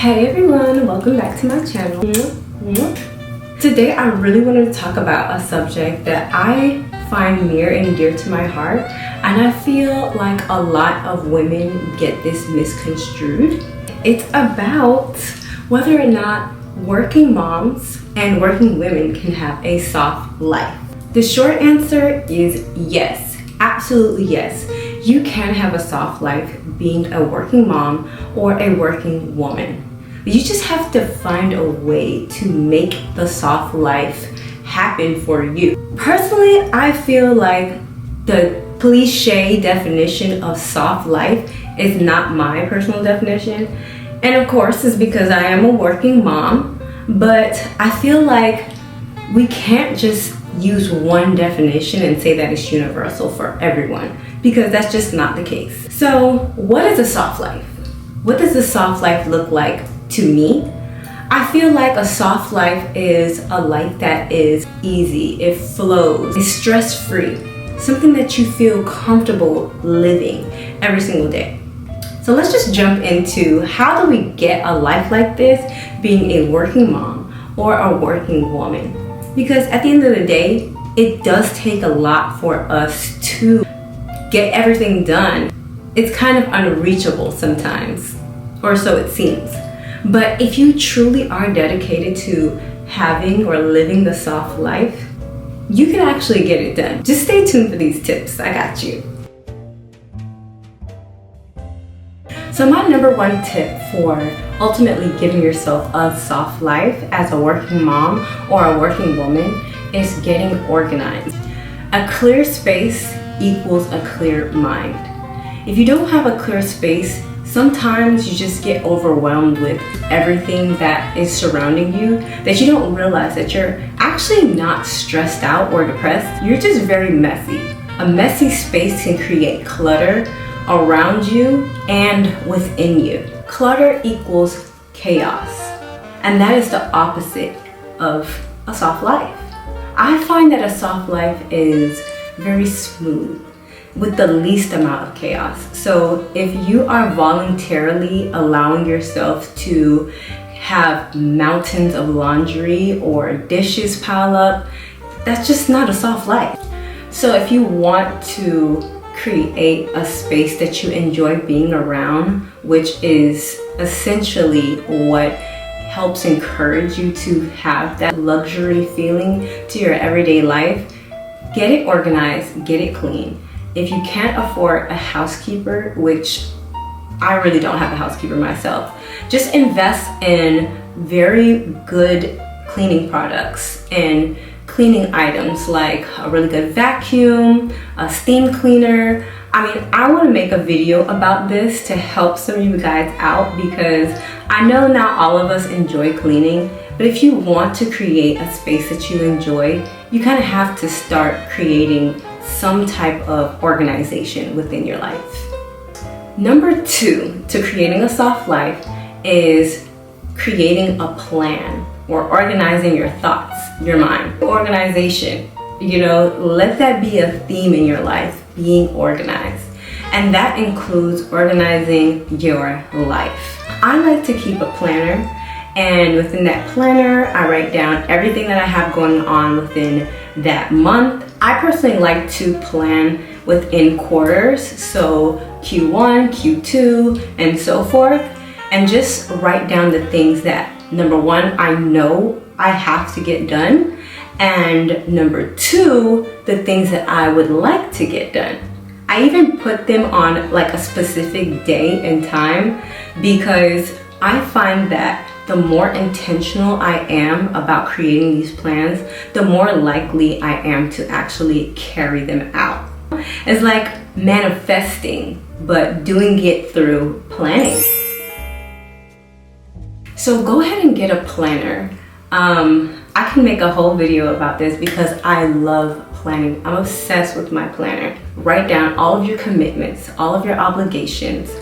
Hey everyone, welcome back to my channel. Today I really wanted to talk about a subject that I find near and dear to my heart, and I feel like a lot of women get this misconstrued. It's about whether or not working moms and working women can have a soft life. The short answer is yes, absolutely yes. You can have a soft life being a working mom or a working woman. You just have to find a way to make the soft life happen for you. Personally, I feel like the cliche definition of soft life is not my personal definition. And of course, it's because I am a working mom, but I feel like we can't just use one definition and say that it's universal for everyone, because that's just not the case. So what is a soft life? What does a soft life look like to me? I feel like a soft life is a life that is easy, it flows, it's stress-free, something that you feel comfortable living every single day. So let's just jump into how do we get a life like this being a working mom or a working woman. Because at the end of the day, it does take a lot for us to get everything done. It's kind of unreachable sometimes, or so it seems. But if you truly are dedicated to having or living the soft life, you can actually get it done. Just stay tuned for these tips, I got you. So my number one tip for ultimately giving yourself a soft life as a working mom or a working woman is getting organized. A clear space equals a clear mind. If you don't have a clear space, sometimes you just get overwhelmed with everything that is surrounding you that you don't realize that you're actually not stressed out or depressed. You're just very messy. A messy space can create clutter around you and within you. Clutter equals chaos, and that is the opposite of a soft life. I find that a soft life is very smooth with the least amount of chaos. So if you are voluntarily allowing yourself to have mountains of laundry or dishes pile up, that's just not a soft life. So if you want to create a space that you enjoy being around, which is essentially what helps encourage you to have that luxury feeling to your everyday life, get it organized, get it clean. If you can't afford a housekeeper, which I really don't have a housekeeper myself, just invest in very good cleaning products and cleaning items like a really good vacuum, a steam cleaner. I mean, I want to make a video about this to help some of you guys out, because I know not all of us enjoy cleaning, but if you want to create a space that you enjoy, you kind of have to start creating some type of organization within your life. Number two to creating a soft life is creating a plan or organizing your thoughts, your mind. Organization, let that be a theme in your life, being organized. And that includes organizing your life. I like to keep a planner, and within that planner, I write down everything that I have going on within that month. I personally like to plan within quarters, so Q1, Q2, and so forth, and just write down the things that, number one, I know I have to get done, and number two, the things that I would like to get done. I even put them on like a specific day and time, because I find that the more intentional I am about creating these plans, the more likely I am to actually carry them out. It's like manifesting, but doing it through planning. So go ahead and get a planner. I can make a whole video about this because I love planning. I'm obsessed with my planner. Write down all of your commitments, all of your obligations.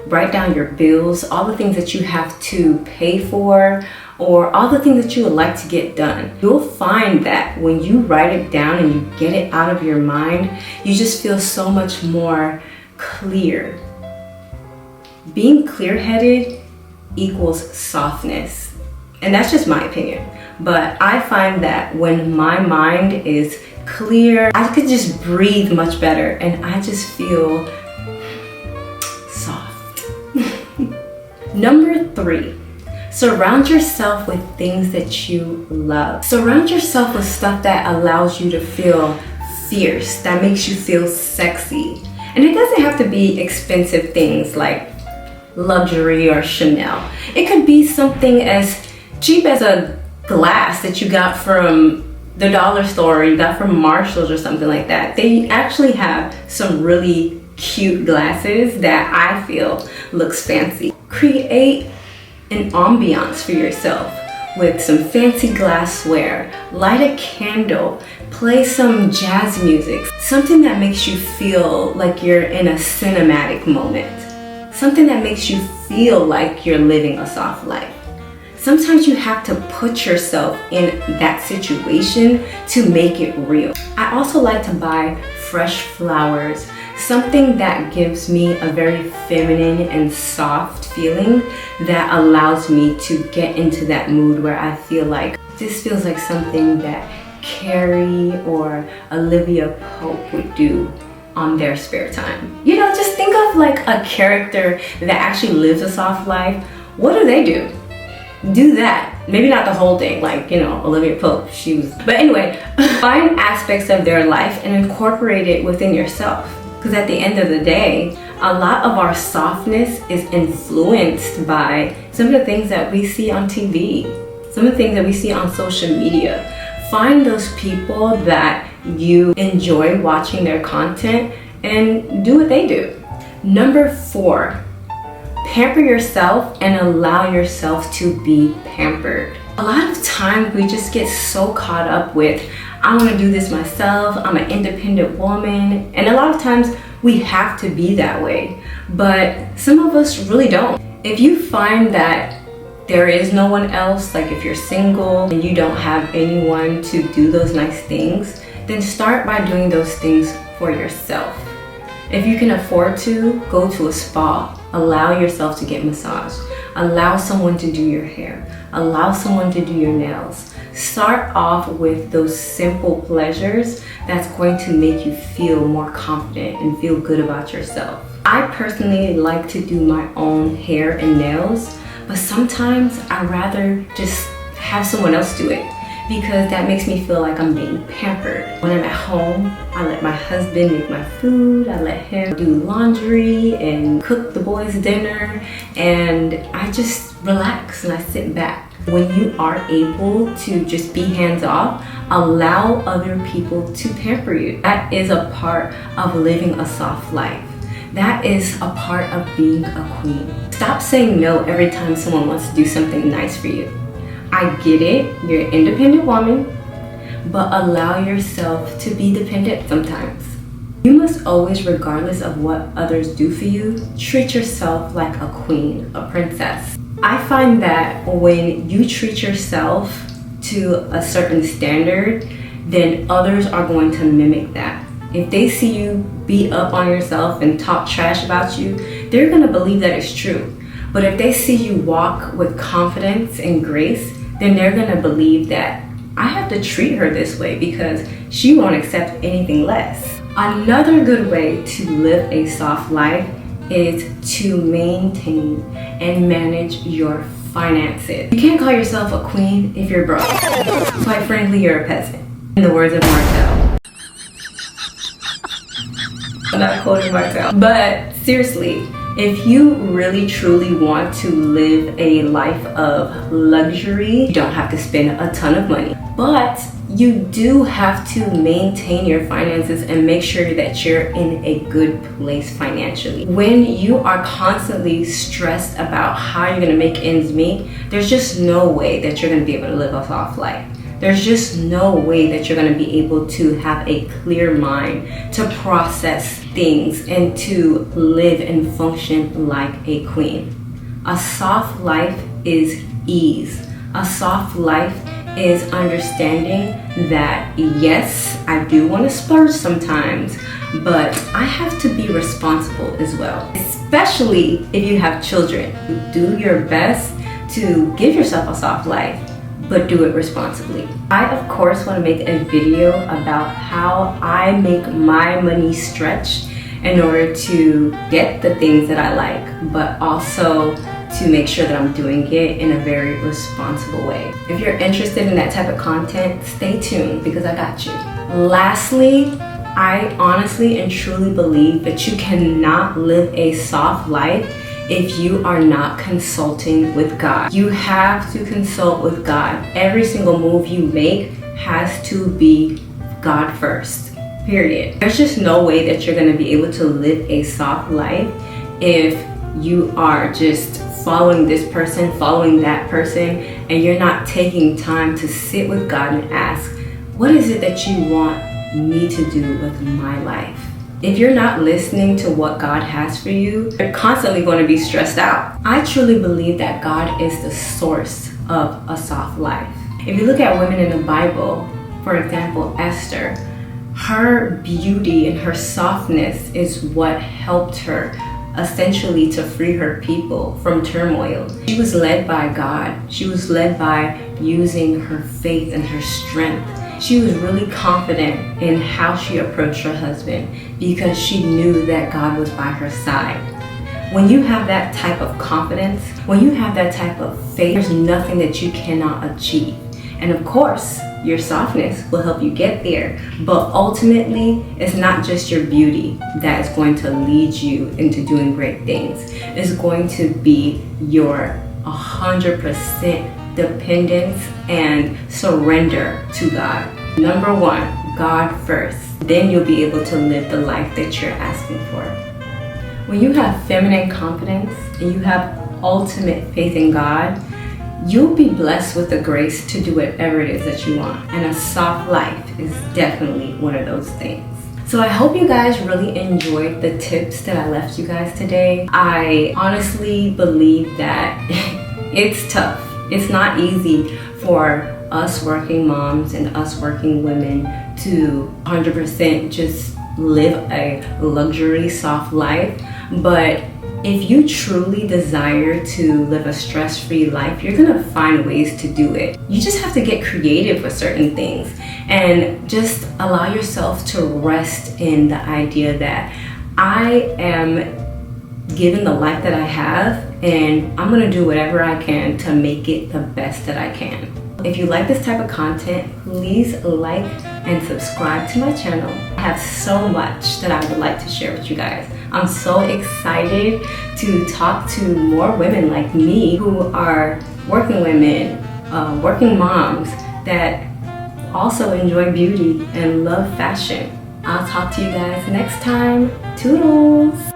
Write down your bills, all the things that you have to pay for, or all the things that you would like to get done. You'll find that when you write it down and you get it out of your mind, you just feel so much more clear. Being clear-headed equals softness. And that's just my opinion. But I find that when my mind is clear, I could just breathe much better and I just feel soft. Number 3, surround yourself with things that you love. Surround yourself with stuff that allows you to feel fierce, that makes you feel sexy. And it doesn't have to be expensive things like luxury or Chanel. It could be something as cheap as a glass that you got from the dollar store or you got from Marshall's or something like that. They actually have some really cute glasses that I feel looks fancy. Create an ambiance for yourself with some fancy glassware, light a candle, play some jazz music, something that makes you feel like you're in a cinematic moment, something that makes you feel like you're living a soft life. Sometimes you have to put yourself in that situation to make it real. I also like to buy fresh flowers, something that gives me a very feminine and soft feeling that allows me to get into that mood where I feel like this feels like something that Carrie or Olivia Pope would do on their spare time. You know, just think of like a character that actually lives a soft life. What do? Do that. Maybe not the whole thing, like, you know, Olivia Pope, but anyway, find aspects of their life and incorporate it within yourself. Because at the end of the day, a lot of our softness is influenced by some of the things that we see on TV, some of the things that we see on social media. Find those people that you enjoy watching their content and do what they do. Number 4, pamper yourself and allow yourself to be pampered. A lot of times we just get so caught up with, I want to do this myself, I'm an independent woman, and a lot of times we have to be that way, but some of us really don't. If you find that there is no one else, like if you're single and you don't have anyone to do those nice things, then start by doing those things for yourself. If you can afford to, go to a spa. Allow yourself to get massaged. Allow someone to do your hair. Allow someone to do your nails. Start off with those simple pleasures that's going to make you feel more confident and feel good about yourself. I personally like to do my own hair and nails, but sometimes I'd rather just have someone else do it, because that makes me feel like I'm being pampered. When I'm at home, I let my husband make my food, I let him do laundry and cook the boys dinner, and I just relax and I sit back. When you are able to just be hands off, allow other people to pamper you. That is a part of living a soft life. That is a part of being a queen. Stop saying no every time someone wants to do something nice for you. I get it, you're an independent woman, but allow yourself to be dependent sometimes. You must always, regardless of what others do for you, treat yourself like a queen, a princess. I find that when you treat yourself to a certain standard, then others are going to mimic that. If they see you beat up on yourself and talk trash about you, they're going to believe that it's true. But if they see you walk with confidence and grace, then they're going to believe that I have to treat her this way because she won't accept anything less. Another good way to live a soft life is to maintain and manage your finances. You can't call yourself a queen if you're broke. Quite frankly, you're a peasant. In the words of Martell. I'm not quoting Martell. But seriously, if you really truly want to live a life of luxury, you don't have to spend a ton of money. But you do have to maintain your finances and make sure that you're in a good place financially. When you are constantly stressed about how you're gonna make ends meet, there's just no way that you're gonna be able to live a soft life. There's just no way that you're gonna be able to have a clear mind to process things and to live and function like a queen. A soft life is ease. A soft life is understanding that yes, I do want to splurge sometimes, but I have to be responsible as well, especially if you have children. Do your best to give yourself a soft life, but do it responsibly. I, of course, want to make a video about how I make my money stretch in order to get the things that I like, but also to make sure that I'm doing it in a very responsible way. If you're interested in that type of content, stay tuned because I got you. Lastly, I honestly and truly believe that you cannot live a soft life if you are not consulting with God. You have to consult with God. Every single move you make has to be God first, period. There's just no way that you're gonna be able to live a soft life if you are just following this person, following that person, and you're not taking time to sit with God and ask, what is it that you want me to do with my life? If you're not listening to what God has for you, you're constantly going to be stressed out. I truly believe that God is the source of a soft life. If you look at women in the Bible, for example, Esther, her beauty and her softness is what helped her essentially to free her people from turmoil. She was led by God. She was led by using her faith and her strength. She was really confident in how she approached her husband because she knew that God was by her side. When you have that type of confidence, when you have that type of faith, there's nothing that you cannot achieve. And of course, your softness will help you get there. But ultimately, it's not just your beauty that is going to lead you into doing great things. It's going to be your 100% dependence and surrender to God. Number one, God first. Then you'll be able to live the life that you're asking for. When you have feminine confidence and you have ultimate faith in God, you'll be blessed with the grace to do whatever it is that you want. And a soft life is definitely one of those things. So I hope you guys really enjoyed the tips that I left you guys today. I honestly believe that it's tough. It's not easy for us working moms and us working women to 100% just live a luxury soft life. But if you truly desire to live a stress-free life, you're gonna find ways to do it. You just have to get creative with certain things and just allow yourself to rest in the idea that I am given the life that I have and I'm gonna do whatever I can to make it the best that I can. If you like this type of content, please like and subscribe to my channel. I have so much that I would like to share with you guys. I'm so excited to talk to more women like me who are working women, working moms that also enjoy beauty and love fashion. I'll talk to you guys next time. Toodles!